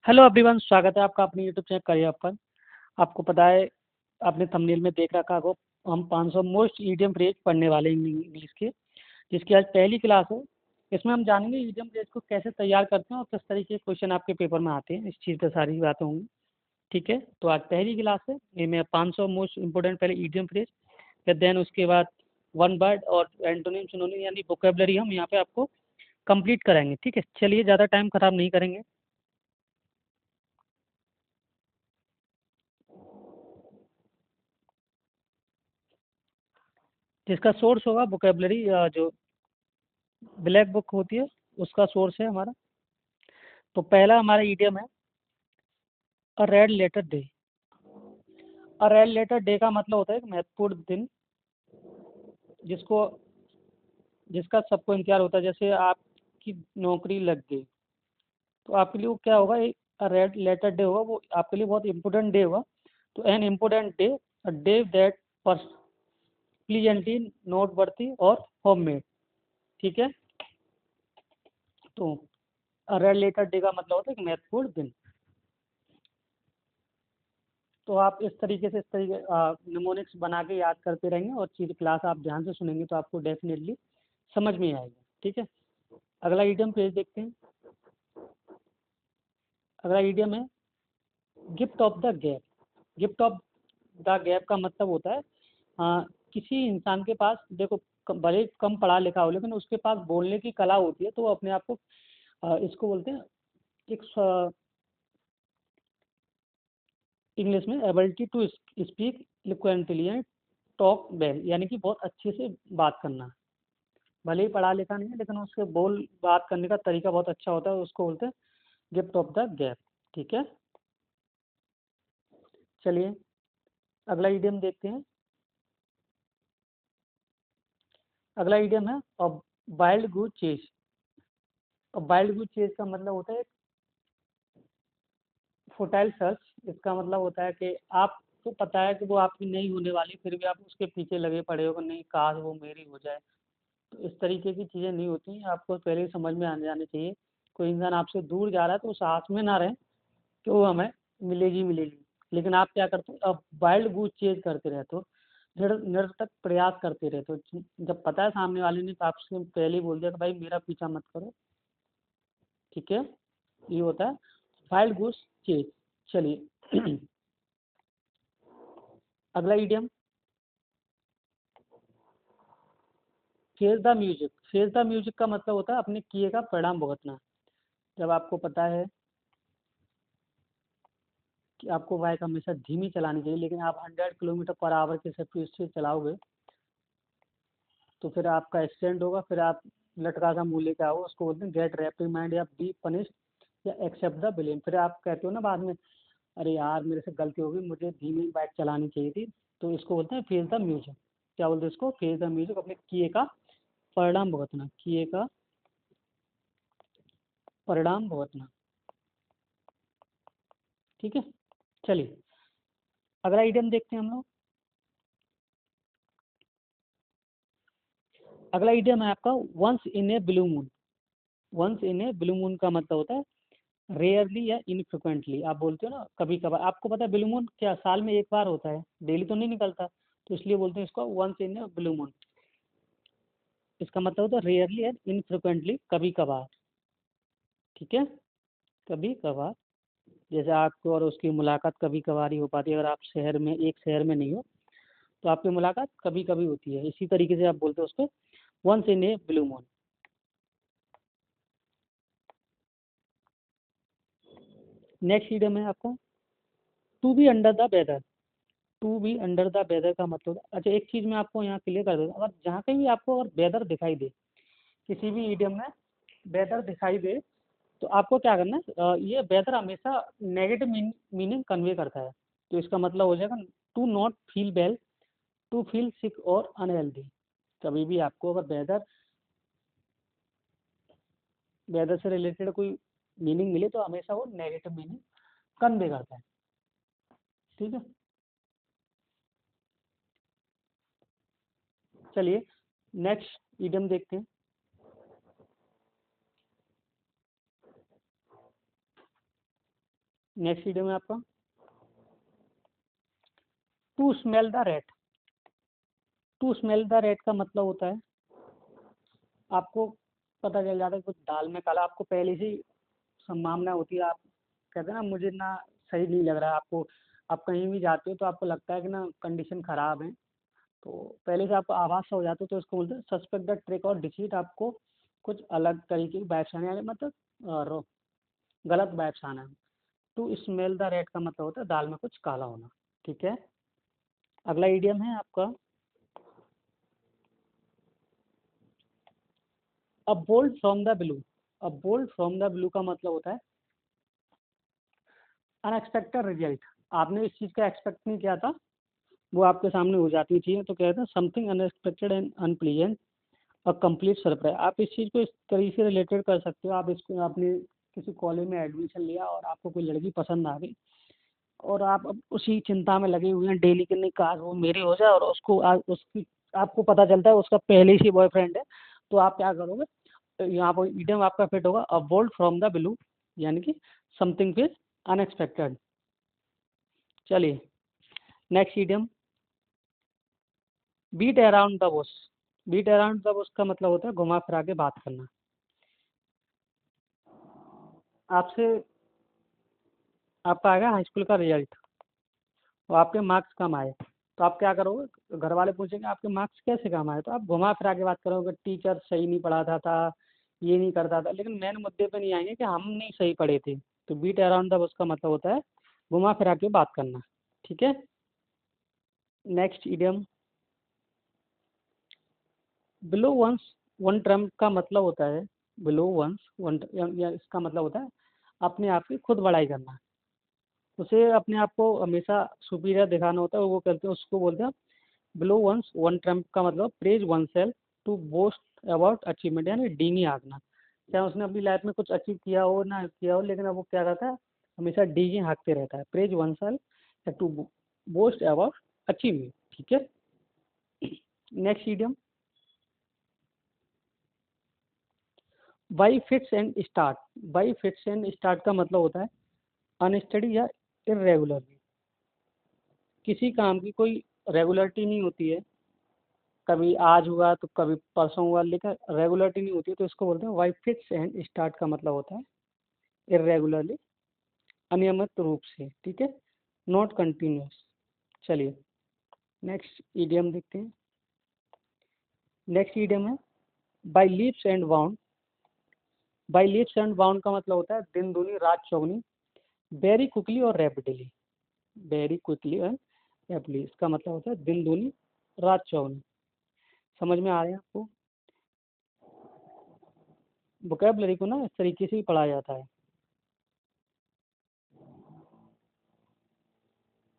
Hello everyone, स्वागत है आपका अपनी यूट्यूब चैनल करियर पर। आपको पता है, आपने थंबनेल में देख रखा होगा, हम 500 मोस्ट ईडियम फ्रेज पढ़ने वाले हैं इंग्लिश के, जिसकी आज पहली क्लास है। इसमें हम जानेंगे ईडियम फ्रेज को कैसे तैयार करते हैं और किस तरीके के क्वेश्चन आपके पेपर में आते हैं। इस चीज़ पर सारी बातें होंगी। ठीक है, तो आज पहली क्लास है, इनमें 500 मोस्ट इंपोर्टेंट पहले ईडियम फ्रेज, फिर देन उसके बाद वन वर्ड और एंटोनिम सिनोनिम यानी वोकेबलरी हम यहाँ पे आपको कंप्लीट कराएंगे। ठीक है, चलिए ज़्यादा टाइम खराब नहीं करेंगे। जिसका सोर्स होगा वोकेबलरी, जो ब्लैक बुक होती है उसका सोर्स है हमारा। तो पहला हमारा ईडियम है अ रेड लेटर डे। अ रेड लेटर डे का मतलब होता है एक महत्वपूर्ण दिन जिसको जिसका सबको इंतजार होता है। जैसे आपकी नौकरी लग गई तो आपके लिए वो क्या होगा, एक रेड लेटर डे होगा, वो आपके लिए बहुत इंपॉर्टेंट डे होगा। तो an important day, a day that pleasantly note बर्थी और होम मेड। ठीक है, तो रेड लेटर डे का मतलब होता है एक महत्वपूर्ण दिन। तो आप इस तरीके से, इस तरीके निमोनिक्स बना के याद करते रहेंगे और चीज़ क्लास आप ध्यान से सुनेंगे तो आपको डेफिनेटली समझ में आएगा। ठीक है, अगला ईडियम पेज देखते हैं। अगला ईडियम है gift of the gap. Gift of the gap का मतलब होता है किसी इंसान के पास, देखो भले ही कम पढ़ा लिखा हो लेकिन उसके पास बोलने की कला होती है, तो वो अपने आप को इसको बोलते हैं एक इंग्लिश में ability to speak eloquently and talk well, यानी कि बहुत अच्छे से बात करना। भले ही पढ़ा लिखा नहीं है लेकिन उसके बोल बात करने का तरीका बहुत अच्छा होता है, उसको बोलते हैं गिफ्ट ऑफ द गैप। ठीक है, चलिए अगला इडियम देखते हैं। अगला इडियम है वाइल्ड गूज चेज। और वाइल्ड गूज चेज का मतलब होता है फुटाइल सर्च। इसका मतलब होता है कि आपको पता है कि वो आपकी नहीं होने वाली, फिर भी आप उसके पीछे लगे पड़े हो कि नहीं काश वो मेरी हो जाए। तो इस तरीके की चीज़ें नहीं होती हैं, आपको पहले ही समझ में आने जानी चाहिए। कोई इंसान आपसे दूर जा रहा है तो उस आस में ना रहे कि वो हमें मिलेगी मिलेगी, लेकिन आप क्या करते हो, अब वाइल्ड गूज चेज करते रहते हो, निरर्थक प्रयास करते रहते हो। जब पता है सामने वाले ने तो आपसे पहले ही बोल दिया कि भाई मेरा पीछा मत करो। ठीक है, ये होता है वाइल्ड गूज चेज। चलिए अगला idiom face the music. Face the music का मतलब होता है अपने किए का परिणाम भुगतना। जब आपको पता है कि आपको बाइक हमेशा धीमी चलानी चाहिए लेकिन आप 100 किलोमीटर पर आवर के स्पीड से चलाओगे तो फिर आपका एक्सीडेंट होगा, फिर आप लटका सा मुँह लेके आओगे, उसको बोलते हैं गेट रेप्रिमाइंड या बी पनिश्ड या एक्सेप्ट द ब्लेम। फिर आप कहते हो ना बाद में, अरे यार मेरे से गलती हो गई, मुझे धीमी बाइक चलानी चाहिए थी। तो इसको बोलते हैं फेस द म्यूजिक। क्या बोलते हैं इसको, फेस द म्यूजिक, अपने किए का परिणाम भुगतना, किए का परिणाम भुगतना। ठीक है, चलिए अगला आइटम देखते हैं हम लोग। अगला इडियम है आपका once in a blue moon. Once in a blue moon का मतलब होता है रेयरली या इनफ्रिक्वेंटली। आप बोलते हो ना कभी कभार, आपको पता है ब्लू मून क्या साल में एक बार होता है, डेली तो नहीं निकलता, तो इसलिए बोलते हैं इसको once in a blue moon. इसका मतलब होता है रेयरली एंड इनफ्रिक्वेंटली, कभी कभार। ठीक है, कभी कभार। जैसे आपको और उसकी मुलाकात कभी कभार ही हो पाती है, अगर आप शहर में एक शहर में नहीं हो तो आपकी मुलाकात कभी कभी होती है, इसी तरीके से आप बोलते हो उसको once in a blue moon. Next idiom है आपका to be under the weather. To be under the weather का मतलब, अच्छा एक चीज़ मैं आपको यहाँ क्लियर कर देता हूँ, अगर जहाँ कहीं भी आपको अगर वेदर दिखाई दे, किसी भी ईडियम में वेदर दिखाई दे, तो आपको क्या करना है, ये वेदर हमेशा नेगेटिव मीनिंग कन्वे करता है। तो इसका मतलब हो जाएगा to not feel well, to feel sick और अनहेल्दी। कभी भी आपको अगर वेदर वेदर से रिलेटेड कोई मीनिंग मिले तो हमेशा वो नेगेटिव मीनिंग कन्वे करता है। ठीक है, चलिए नेक्स्ट ईडियम देखते हैं। नेक्स्ट वीडियो में आपका to smell the rat. To smell the rat का मतलब होता है आपको पता चल जाता है कुछ दाल में काला, आपको पहले से ही संभावना होती है, आप कहते हैं ना मुझे ना सही नहीं लग रहा है आपको, आप कहीं भी जाते हो तो आपको लगता है कि ना कंडीशन ख़राब है, तो पहले से आपको आभास सा हो जाता है, तो इसको बोलते हैं सस्पेक्ट द ट्रिक और डिसीट। आपको कुछ अलग तरीके की वाइब्स आने वाले, मतलब गलत वाइब्स आना है। टू स्मेल द रेट का मतलब होता है दाल में कुछ काला होना। ठीक है, अगला इडियम है आपका अ bolt from the blue. A bolt from the blue का मतलब होता है अनएक्सपेक्टेड रिजल्ट। आपने इस चीज़ का एक्सपेक्ट नहीं किया था, वो आपके सामने हो जाती है चीज़ें, तो कहते हैं something unexpected and unpleasant, a complete surprise. आप इस चीज़ को इस तरीके से रिलेटेड कर सकते हो, आप इसको आपने किसी कॉलेज में एडमिशन लिया और आपको कोई लड़की पसंद आ गई, और आप अब उसी चिंता में लगे हुए हैं डेली कि नहीं काश वो मेरी हो जाए, और उसको उसकी आपको पता चलता है उसका पहले से बॉयफ्रेंड है, तो आप क्या करोगे? तो यहाँ पर इडियम आपका फिट होगा a bolt from the blue, यानी कि समथिंग फिर अनएक्सपेक्टेड। चलिए next idiom beat around the bush. Beat around the bush का मतलब होता है घुमा फिरा के बात करना। आपसे आपका आ गया हाई स्कूल का रिजल्ट और आपके मार्क्स कम आए, तो आप क्या करोगे? घर वाले पूछेंगे आपके मार्क्स कैसे कम आए, तो आप घुमा फिरा के बात करोगे टीचर सही नहीं पढ़ाता था, ये नहीं करता था, लेकिन मेन मुद्दे पे नहीं आएंगे कि हम नहीं सही पढ़े थे। तो बीट अराउंड द उसका मतलब होता है घुमा फिरा के बात करना। ठीक है, next idiom blow one's own trump का मतलब होता है बिलो वंस वन, या इसका मतलब होता है अपने आप की खुद बड़ाई करना। उसे अपने आप को हमेशा सुपीरियर दिखाना होता है, वो करते हैं उसको बोलते हैं बिलो वंस वन ट्रम्प का मतलब praise oneself to boast about achievement, यानी डींगी हाँकना। चाहे उसने अपनी लाइफ में कुछ अचीव किया हो ना किया हो, लेकिन अब वो क्या करता है हमेशा डींगी हाँकते रहता है। Praise oneself to boast about achievement. ठीक है, next idiom by fits and start. By fits and start का मतलब होता है अनस्टडी या इरेगुलरली। किसी काम की कोई रेगुलरिटी नहीं होती है, कभी आज हुआ तो कभी परसों हुआ, लेकिन रेगुलरिटी नहीं होती है, तो इसको बोलते हैं वाई फिक्स एंड स्टार्ट का मतलब होता है इरेगुलरली, अनियमित रूप से। ठीक है, नॉट कंटिन्यूस। चलिए नेक्स्ट ईडियम देखते हैं। नेक्स्ट ईडियम है by leaps and bound. By leaps and bound का मतलब होता है दिन दूनी रात चौगनी, वेरी क्विकली और रैपिडली। वेरी क्विकली और रैपिडली इसका मतलब होता है दिन दूनी रात चौगनी। समझ में आ रहे हैं आपको? वोकैबलरी को ना इस तरीके से ही पढ़ा जाता है।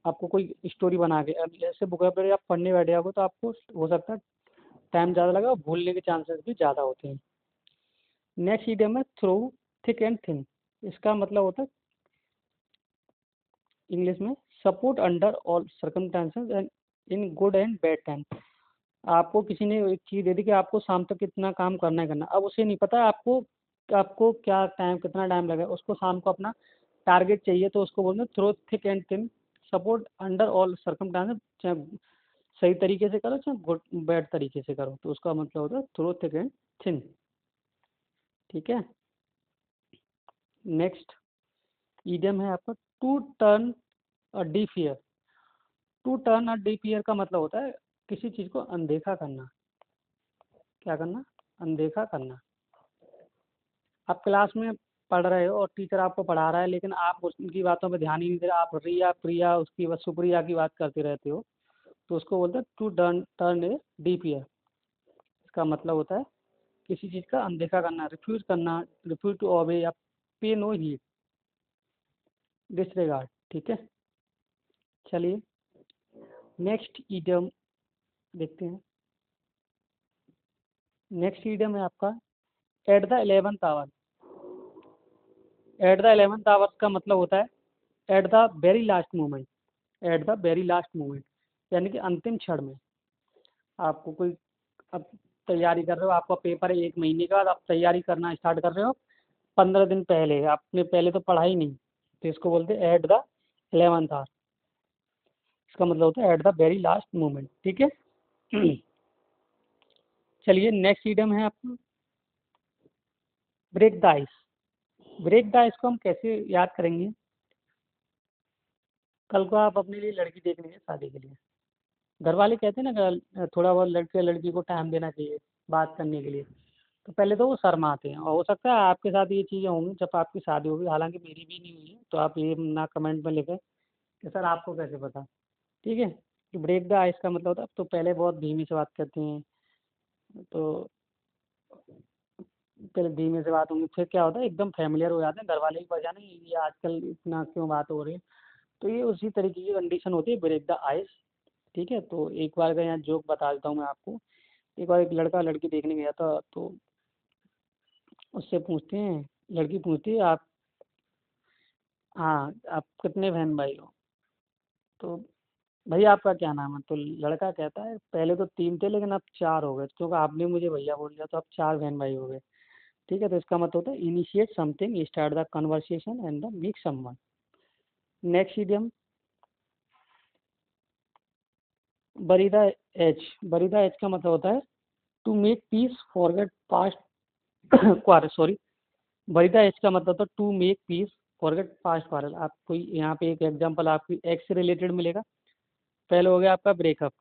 आपको कोई स्टोरी बना के, अब जैसे वोकैबलरी आप पढ़ने बैठ जाओगे तो आपको हो सकता है टाइम ज़्यादा लगा और भूलने के चांसेस भी ज़्यादा होते हैं। नेक्स्ट इडियम है थ्रू थिक एंड थिन। इसका मतलब होता है इंग्लिश में support under all circumstances and in good and bad time. आपको किसी ने एक चीज़ दे दी कि आपको शाम तक कितना काम करना ही करना, अब उसे नहीं पता आपको आपको क्या टाइम कितना टाइम लगेगा, उसको शाम को अपना टारगेट चाहिए, तो उसको बोलते हैं through thick and thin, support under all circumstances. चाहे सही तरीके से करो चाहे गुड बैड तरीके से करो, तो उसका मतलब होता है थ्रू थिक एंड थिन। ठीक है, नेक्स्ट ईडियम है आपका to turn a deaf ear. To turn a deaf ear का मतलब होता है किसी चीज़ को अनदेखा करना। क्या करना? अनदेखा करना। आप क्लास में पढ़ रहे हो और टीचर आपको पढ़ा रहा है, लेकिन आप उनकी बातों पे ध्यान ही नहीं दे रहे, आप रिया प्रिया उसकी बस सुप्रिया की बात करते रहते हो, तो उसको बोलते हैं to turn turn a deaf ear. इसका मतलब होता है किसी चीज़ का अनदेखा करना, रिफ्यूज करना, रिफ्यूज टू ओबे या पे नो हीड, डिसरिगार्ड। ठीक है, चलिए नेक्स्ट ईडियम देखते हैं। नेक्स्ट ईडियम है आपका at the 11th hour. At the 11th hour का मतलब होता है at the very last moment. At the very last moment यानी कि अंतिम क्षण में। आपको कोई अब तैयारी कर रहे हो, आपका पेपर है 1 महीने के बाद, आप तैयारी करना स्टार्ट कर रहे हो 15 दिन पहले, आपने पहले तो पढ़ा ही नहीं, तो इसको बोलते हैं एट द 11th आवर। इसका मतलब होता है at the very last moment. ठीक है। चलिए नेक्स्ट इडियम है आपका break the ice. Break the ice को हम कैसे याद करेंगे? कल को आप अपने लिए लड़की देख लीजिए शादी के लिए, घर वाले कहते हैं ना कि थोड़ा बहुत लड़के लड़की को टाइम देना चाहिए बात करने के लिए, तो पहले तो वो शर्माते हैं, और हो सकता है आपके साथ ये चीज़ें होंगी जब आपकी शादी होगी, हालांकि मेरी भी नहीं हुई है, तो आप ये ना कमेंट में लिखें कि सर आपको कैसे पता। ठीक है। कि ब्रेक द आइस का मतलब होता है तो पहले बहुत धीमी से बात करते हैं, तो पहले धीमे से बात होंगी, फिर क्या होता है एकदम फैमिलियर हो जाते हैं, घर वाले ही पहचाने ये आजकल इतना क्यों बात हो रही है। तो ये उसी तरीके की कंडीशन होती है ब्रेक द आइस। ठीक है। तो एक बार का यहाँ जोक बता देता हूँ मैं आपको। एक बार एक लड़का लड़की देखने गया था, तो उससे पूछते हैं, लड़की पूछती है आप, हाँ आप कितने बहन भाई हो? तो भैया आपका क्या नाम है? तो लड़का कहता है पहले तो 3 थे लेकिन अब 4 हो गए, क्योंकि आपने मुझे भैया बोल दिया तो अब 4 बहन भाई हो गए। ठीक है। तो इसका मतलब होता है initiate something, start the conversation and the meet someone. Next idiom bury the edge. Bury the edge का मतलब होता है to make peace forget past quarrel, sorry. Bury the edge का मतलब होता है to make peace forget past quarrel. आपको यहाँ पे एक एग्जांपल आपकी एक्स से रिलेटेड मिलेगा। पहले हो गया आपका ब्रेकअप,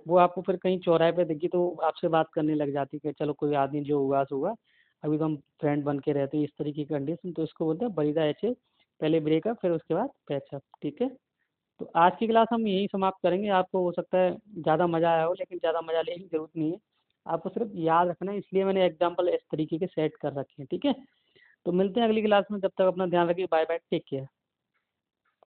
वो आपको फिर कहीं चौराहे पे दिखी तो आपसे बात करने लग जाती कि चलो कोई आदमी जो हुआ सो हुआ, अभी तो हम फ्रेंड बन के रहते हैं, इस तरीके की कंडीशन, तो इसको बोलते हैं बरीदा एच। पहले ब्रेकअप फिर उसके बाद पैचअप। ठीक है। तो आज की क्लास हम यही समाप्त करेंगे। आपको हो सकता है ज़्यादा मज़ा आया हो, लेकिन ज़्यादा मज़ा लेने की जरूरत नहीं है, आपको सिर्फ याद रखना है, इसलिए मैंने एग्जाम्पल इस तरीके के सेट कर रखे हैं। ठीक है। तो मिलते हैं अगली क्लास में, जब तक अपना ध्यान रखिए। Bye bye, take care.